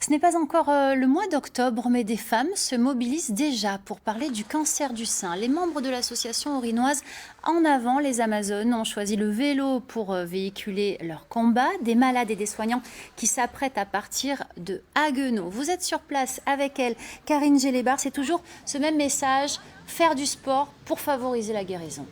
Ce n'est pas encore le mois d'octobre, mais des femmes se mobilisent déjà pour parler du cancer du sein. Les membres de l'association orinoise En avant les Amazones ont choisi le vélo pour véhiculer leur combat. Des malades et des soignants qui s'apprêtent à partir de Haguenau. Vous êtes sur place avec elle, Karine Gélébar. C'est toujours ce même message, faire du sport pour favoriser la guérison.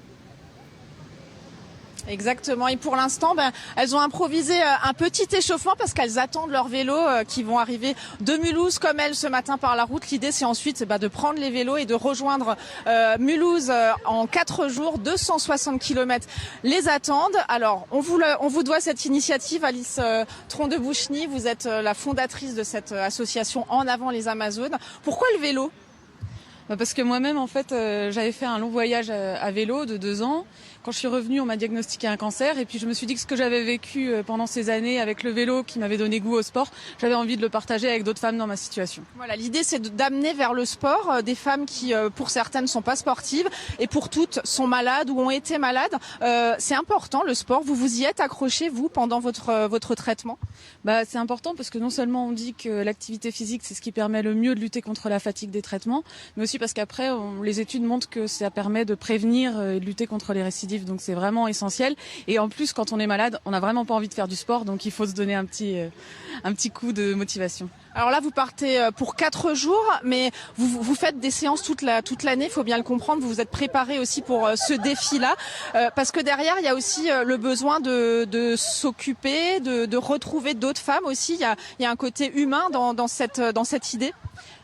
Exactement. Et pour l'instant, elles ont improvisé un petit échauffement parce qu'elles attendent leurs vélos qui vont arriver de Mulhouse comme elles ce matin par la route. L'idée, c'est ensuite de prendre les vélos et de rejoindre Mulhouse en 4 jours. 260 km les attendent. Alors, on vous doit cette initiative. Alice Tron de Boucheny, vous êtes la fondatrice de cette association En avant les Amazones. Pourquoi le vélo ? Parce que moi-même, en fait, j'avais fait un long voyage à vélo de 2 ans. Quand je suis revenue, on m'a diagnostiqué un cancer. Et puis, je me suis dit que ce que j'avais vécu pendant ces années avec le vélo qui m'avait donné goût au sport, j'avais envie de le partager avec d'autres femmes dans ma situation. Voilà, l'idée, c'est d'amener vers le sport des femmes qui, pour certaines, ne sont pas sportives et pour toutes, sont malades ou ont été malades. C'est important, le sport. Vous vous y êtes accroché, vous, pendant votre traitement ? C'est important parce que non seulement on dit que l'activité physique, c'est ce qui permet le mieux de lutter contre la fatigue des traitements, mais aussi parce qu'après, les études montrent que ça permet de prévenir et de lutter contre les récidives. Donc c'est vraiment essentiel. Et en plus, quand on est malade, on n'a vraiment pas envie de faire du sport. Donc il faut se donner un petit coup de motivation. Alors là, vous partez pour 4 jours, mais vous faites des séances toute l'année, il faut bien le comprendre. Vous vous êtes préparé aussi pour ce défi-là. Parce que derrière, il y a aussi le besoin de s'occuper, de retrouver d'autres femmes aussi. Il y a un côté humain dans cette idée.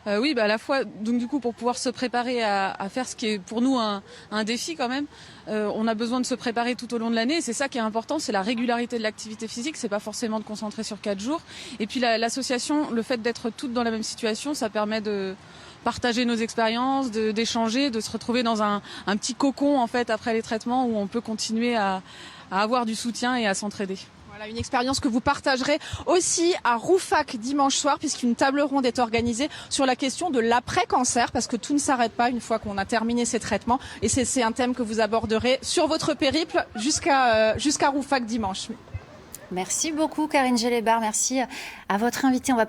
Oui, à la fois, donc du coup, pour pouvoir se préparer à faire ce qui est pour nous un défi quand même, on a besoin de se préparer tout au long de l'année. Et c'est ça qui est important, c'est la régularité de l'activité physique. C'est pas forcément de concentrer sur 4 jours. Et puis l'association, le fait d'être toutes dans la même situation, ça permet de partager nos expériences, d'échanger, de se retrouver dans un petit cocon en fait après les traitements où on peut continuer à avoir du soutien et à s'entraider. Voilà, une expérience que vous partagerez aussi à Rouffach dimanche soir, puisqu'une table ronde est organisée sur la question de l'après-cancer, parce que tout ne s'arrête pas une fois qu'on a terminé ces traitements. Et c'est un thème que vous aborderez sur votre périple jusqu'à Rouffach dimanche. Merci beaucoup, Karine Gélébar. Merci à votre invité. On va